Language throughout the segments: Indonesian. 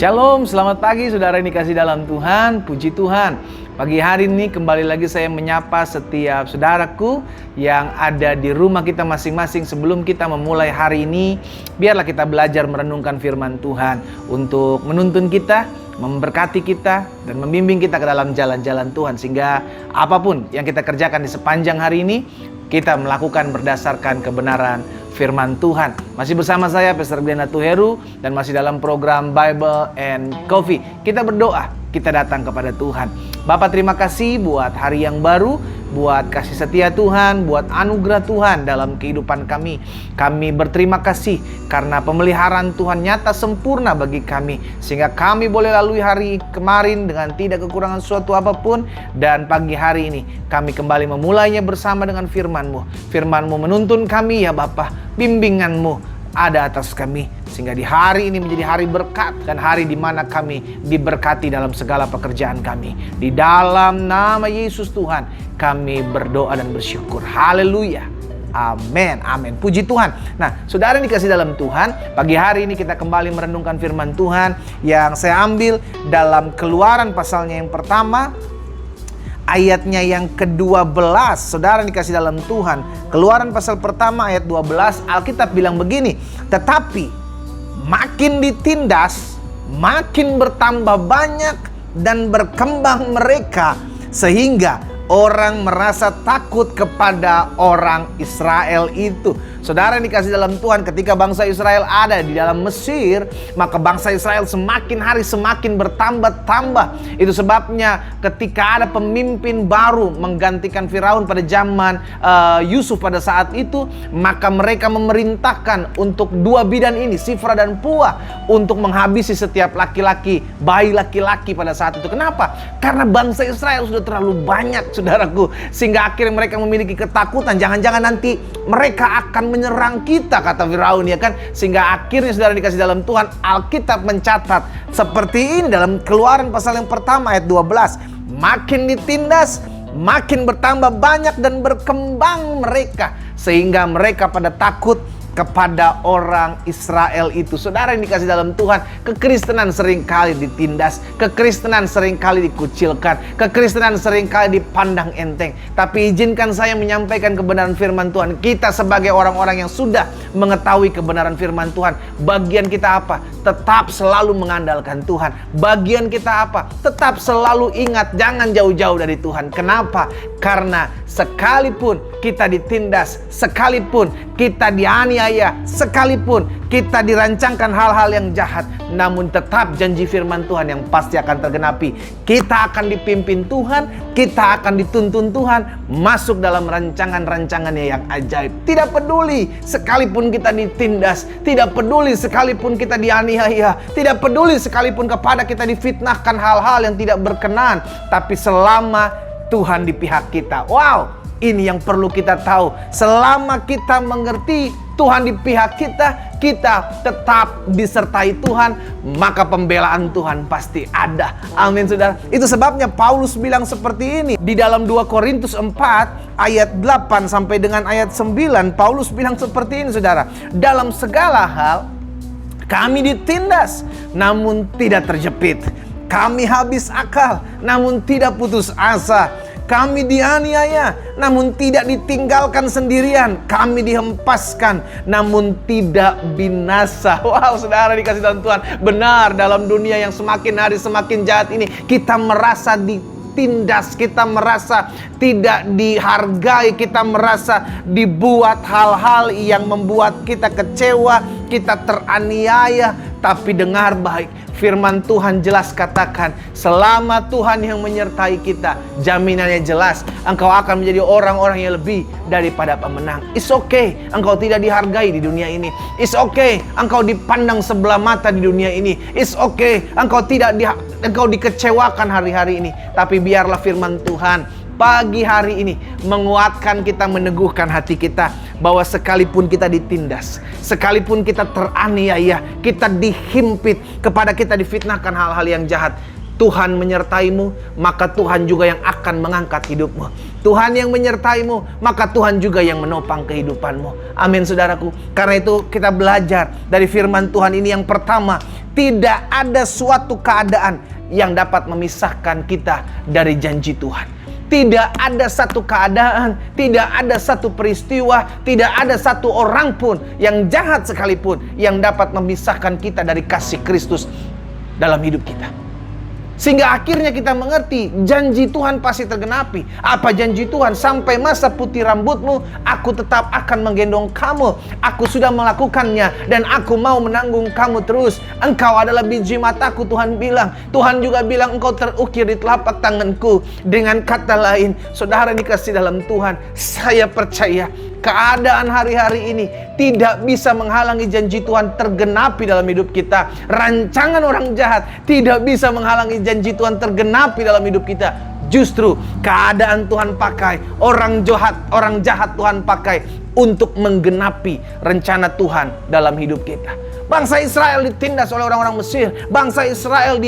Shalom, selamat pagi saudara yang dikasih dalam Tuhan, puji Tuhan. Pagi hari ini kembali lagi saya menyapa setiap saudaraku yang ada di rumah kita masing-masing. Sebelum kita memulai hari ini, biarlah kita belajar merenungkan firman Tuhan untuk menuntun kita, memberkati kita, dan membimbing kita ke dalam jalan-jalan Tuhan. Sehingga apapun yang kita kerjakan di sepanjang hari ini, kita melakukan berdasarkan kebenaran firman Tuhan. Masih bersama saya Pastor Glenn Atuheru dan masih dalam program Bible and Coffee. Kita berdoa, kita datang kepada Tuhan. Bapak, terima kasih buat hari yang baru, buat kasih setia Tuhan, buat anugerah Tuhan dalam kehidupan kami. Kami berterima kasih karena pemeliharaan Tuhan nyata sempurna bagi kami, sehingga kami boleh lalui hari kemarin dengan tidak kekurangan suatu apapun. Dan pagi hari ini kami kembali memulainya bersama dengan firman-Mu. Firman-Mu menuntun kami ya Bapak, bimbingan-Mu ada atas kami, sehingga di hari ini menjadi hari berkat dan hari di mana kami diberkati dalam segala pekerjaan kami. Di dalam nama Yesus Tuhan kami berdoa dan bersyukur. Haleluya. Amin, amin. Puji Tuhan. Nah, saudara yang dikasih dalam Tuhan, pagi hari ini kita kembali merenungkan firman Tuhan yang saya ambil dalam Keluaran pasalnya yang pertama, ayatnya yang ke-12. Saudara yang dikasih dalam Tuhan, Keluaran pasal pertama ayat 12, Alkitab bilang begini, tetapi makin ditindas, makin bertambah banyak dan berkembang mereka, sehingga orang merasa takut kepada orang Israel itu. Saudara yang dikasih dalam Tuhan, ketika bangsa Israel ada di dalam Mesir, maka bangsa Israel semakin hari semakin bertambah-tambah. Itu sebabnya ketika ada pemimpin baru menggantikan Firaun pada zaman Yusuf pada saat itu, maka mereka memerintahkan untuk dua bidan ini, Sifra dan Pua, untuk menghabisi setiap laki-laki, bayi laki-laki pada saat itu. Kenapa? Karena bangsa Israel sudah terlalu banyak, saudaraku, sehingga akhirnya mereka memiliki ketakutan, jangan-jangan nanti mereka akan menyerang kita, kata Firaun, ya kan? Sehingga akhirnya saudara dikasih dalam Tuhan, Alkitab mencatat seperti ini dalam Keluaran pasal yang pertama ayat 12. Makin ditindas, makin bertambah banyak dan berkembang mereka, sehingga mereka pada takut kepada orang Israel itu. Saudara yang dikasih dalam Tuhan, kekristenan seringkali ditindas, kekristenan seringkali dikucilkan, kekristenan seringkali dipandang enteng. Tapi izinkan saya menyampaikan kebenaran firman Tuhan. Kita sebagai orang-orang yang sudah mengetahui kebenaran firman Tuhan, bagian kita apa? Tetap selalu mengandalkan Tuhan. Bagian kita apa? Tetap selalu ingat, jangan jauh-jauh dari Tuhan. Kenapa? Karena sekalipun kita ditindas, sekalipun kita dianiaya, sekalipun kita dirancangkan hal-hal yang jahat, namun tetap janji firman Tuhan yang pasti akan tergenapi. Kita akan dipimpin Tuhan, kita akan dituntun Tuhan masuk dalam rancangan-rancangannya yang ajaib. Tidak peduli sekalipun kita ditindas, tidak peduli sekalipun kita dianiaya, tidak peduli sekalipun kepada kita difitnahkan hal-hal yang tidak berkenan, tapi selama Tuhan di pihak kita. Wow, ini yang perlu kita tahu. Selama kita mengerti Tuhan di pihak kita, kita tetap disertai Tuhan, maka pembelaan Tuhan pasti ada. Amin, saudara. Itu sebabnya Paulus bilang seperti ini di dalam 2 Korintus 4 ayat 8 sampai dengan ayat 9. Paulus bilang seperti ini, saudara. Dalam segala hal kami ditindas, namun tidak terjepit. Kami habis akal, namun tidak putus asa. Kami dianiaya, namun tidak ditinggalkan sendirian. Kami dihempaskan, namun tidak binasa. Wow, saudara dikasih dalam Tuhan. Benar, dalam dunia yang semakin hari semakin jahat ini, kita merasa ditindas, kita merasa tidak dihargai, kita merasa dibuat hal-hal yang membuat kita kecewa, kita teraniaya. Tapi dengar baik, firman Tuhan jelas katakan, selama Tuhan yang menyertai kita, jaminannya jelas, engkau akan menjadi orang-orang yang lebih daripada pemenang. It's okay, engkau tidak dihargai di dunia ini. It's okay, engkau dipandang sebelah mata di dunia ini. It's okay, engkau dikecewakan hari-hari ini. Tapi biarlah firman Tuhan pagi hari ini menguatkan kita, meneguhkan hati kita, bahwa sekalipun kita ditindas, sekalipun kita teraniaya, kita dihimpit, kepada kita difitnahkan hal-hal yang jahat, Tuhan menyertaimu, maka Tuhan juga yang akan mengangkat hidupmu. Tuhan yang menyertaimu, maka Tuhan juga yang menopang kehidupanmu. Amin, saudaraku. Karena itu kita belajar dari firman Tuhan ini yang pertama, tidak ada suatu keadaan yang dapat memisahkan kita dari janji Tuhan. Tidak ada satu keadaan, tidak ada satu peristiwa, tidak ada satu orang pun yang jahat sekalipun yang dapat memisahkan kita dari kasih Kristus dalam hidup kita. Sehingga akhirnya kita mengerti janji Tuhan pasti tergenapi. Apa janji Tuhan? Sampai masa putih rambutmu, aku tetap akan menggendong kamu. Aku sudah melakukannya dan aku mau menanggung kamu terus. Engkau adalah biji mataku, Tuhan bilang. Tuhan juga bilang engkau terukir di telapak tanganku. Dengan kata lain, saudara dikasih dalam Tuhan, saya percaya keadaan hari-hari ini tidak bisa menghalangi janji Tuhan tergenapi dalam hidup kita. Rancangan orang jahat tidak bisa menghalangi janji Tuhan tergenapi dalam hidup kita. Justru keadaan Tuhan pakai, orang jahat Tuhan pakai untuk menggenapi rencana Tuhan dalam hidup kita. Bangsa Israel ditindas oleh orang-orang Mesir. Bangsa Israel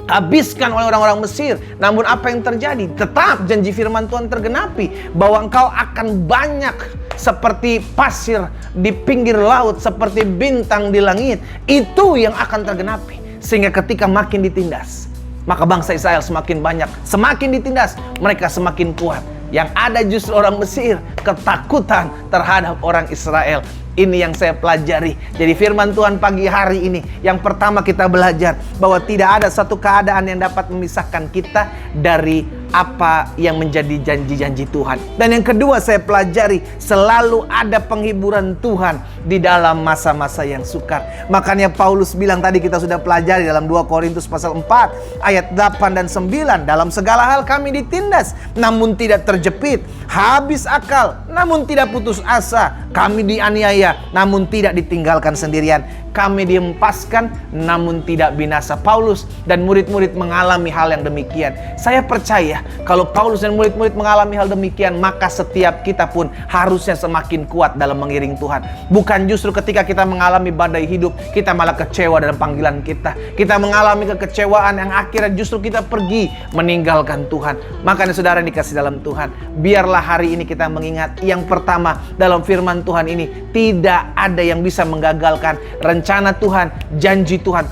habiskan oleh orang-orang Mesir. Namun apa yang terjadi? Tetap janji firman Tuhan tergenapi, bahwa engkau akan banyak seperti pasir di pinggir laut, seperti bintang di langit. Itu yang akan tergenapi. Sehingga ketika makin ditindas, maka bangsa Israel semakin banyak. Semakin ditindas, mereka semakin kuat. Yang ada justru orang Mesir ketakutan terhadap orang Israel. Ini yang saya pelajari. Jadi firman Tuhan pagi hari ini, yang pertama kita belajar bahwa tidak ada satu keadaan yang dapat memisahkan kita dari apa yang menjadi janji-janji Tuhan. Dan yang kedua saya pelajari, selalu ada penghiburan Tuhan di dalam masa-masa yang sukar. Makanya Paulus bilang tadi, kita sudah pelajari dalam 2 Korintus pasal 4 ayat 8 dan 9, dalam segala hal kami ditindas namun tidak terjepit, habis akal namun tidak putus asa, kami dianiaya namun tidak ditinggalkan sendirian, kami dihempaskan namun tidak binasa. Paulus dan murid-murid mengalami hal yang demikian. Saya percaya kalau Paulus dan murid-murid mengalami hal demikian, maka setiap kita pun harusnya semakin kuat dalam mengiring Tuhan. Bukan justru ketika kita mengalami badai hidup, kita malah kecewa dalam panggilan kita. Kita mengalami kekecewaan yang akhirnya justru kita pergi meninggalkan Tuhan. Makanya saudara dikasih dalam Tuhan, biarlah hari ini kita mengingat yang pertama dalam firman Tuhan ini, tidak ada yang bisa menggagalkan rencana Tuhan, janji Tuhan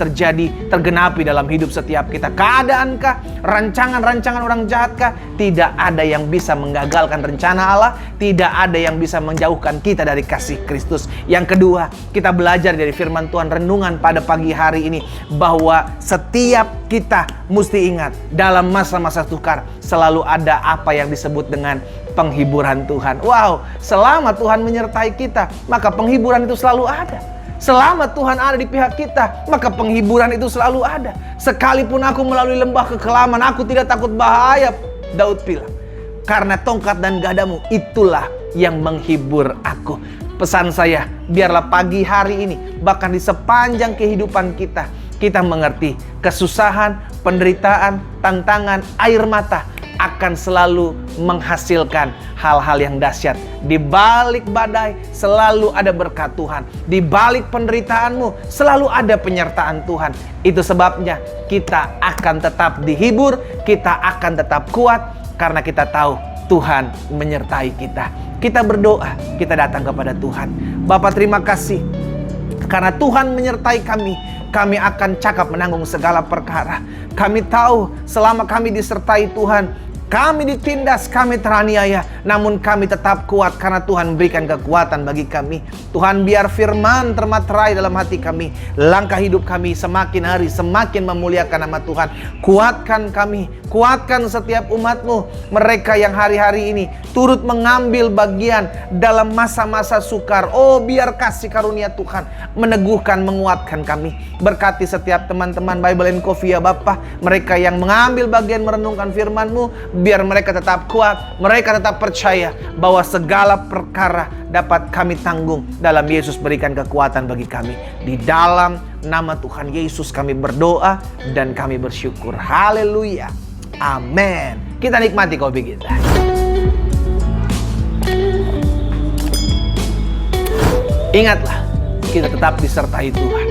tergenapi dalam hidup setiap kita. Keadaankah, rancangan-rancangan orang jahatkah? Tidak ada yang bisa menggagalkan rencana Allah. Tidak ada yang bisa menjauhkan kita dari kasih Kristus. Yang kedua, kita belajar dari firman Tuhan, renungan pada pagi hari ini, bahwa setiap kita mesti ingat, dalam masa-masa sukar selalu ada apa yang disebut dengan penghiburan Tuhan. Wow, selama Tuhan menyertai kita, maka penghiburan itu selalu ada. Selama Tuhan ada di pihak kita, maka penghiburan itu selalu ada. Sekalipun aku melalui lembah kekelaman, aku tidak takut bahaya, Daud bilang, karena tongkat dan gadamu itulah yang menghibur aku. Pesan saya, biarlah pagi hari ini, bahkan di sepanjang kehidupan kita, kita mengerti kesusahan, penderitaan, tantangan, air mata akan selalu menghasilkan hal-hal yang dahsyat. Di balik badai selalu ada berkat Tuhan. Di balik penderitaanmu selalu ada penyertaan Tuhan. Itu sebabnya kita akan tetap dihibur, kita akan tetap kuat, karena kita tahu Tuhan menyertai kita. Kita berdoa, kita datang kepada Tuhan. Bapa, terima kasih karena Tuhan menyertai kami. Kami akan cakap menanggung segala perkara. Kami tahu selama kami disertai Tuhan, kami ditindas, kami teraniaya, namun kami tetap kuat karena Tuhan berikan kekuatan bagi kami. Tuhan, biar firman termaterai dalam hati kami. Langkah hidup kami semakin hari semakin memuliakan nama Tuhan. Kuatkan kami, kuatkan setiap umat-Mu, mereka yang hari-hari ini turut mengambil bagian dalam masa-masa sukar. Oh, biar kasih karunia Tuhan meneguhkan, menguatkan kami. Berkati setiap teman-teman Bible and Coffee ya Bapa, mereka yang mengambil bagian merenungkan firman-Mu, biar mereka tetap kuat, mereka tetap percaya bahwa segala perkara dapat kami tanggung dalam Yesus berikan kekuatan bagi kami. Di dalam nama Tuhan Yesus kami berdoa dan kami bersyukur. Haleluya. Amin. Kita nikmati kopi kita. Ingatlah, kita tetap disertai Tuhan.